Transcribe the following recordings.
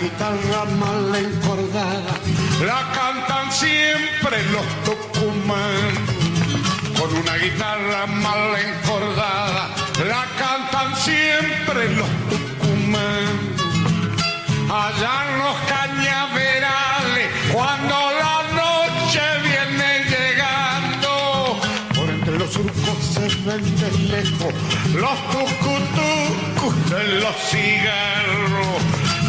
guitarra mal encordada la cantan siempre los tucumanos. Con una guitarra mal encordada la cantan siempre los tucumanos. Allá en los cañaverales, cuando la noche viene llegando, por entre los surcos se ven de lejos los tucutucus de los cigarros.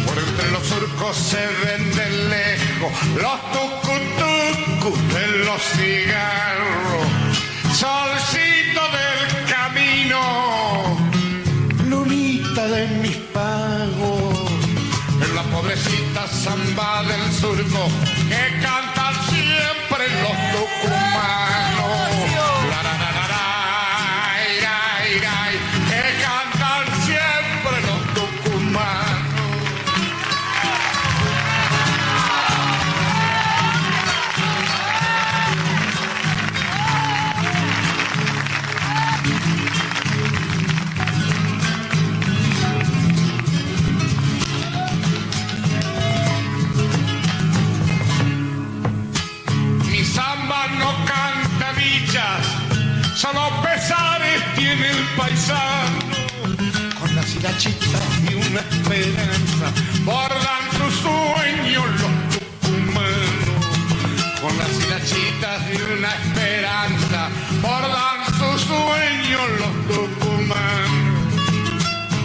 Por entre los surcos se ven de lejos los tucutucus de los cigarros. Solcito del camino, lunita de mis pagos, en la pobrecita samba del surco que cantan siempre los tucumanos. La, la, la, la, la, irai, irai, que cantan siempre los tucumanos. Solo pesares tiene el paisano, con las hilachitas y una esperanza bordan sus sueños los tucumanos. Con las hilachitas y una esperanza bordan sus sueños los tucumanos.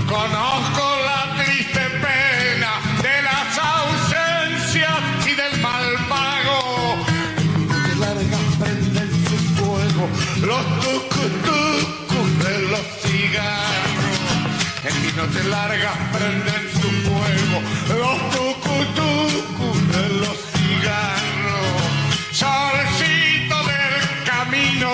Conozco la triste pena de las ausencias y del mal pago. Que largas prenden su fuego los tucutucus de los cigarros. En mi noche largas prenden su fuego los tucutucus de los cigarros. Solcito del camino,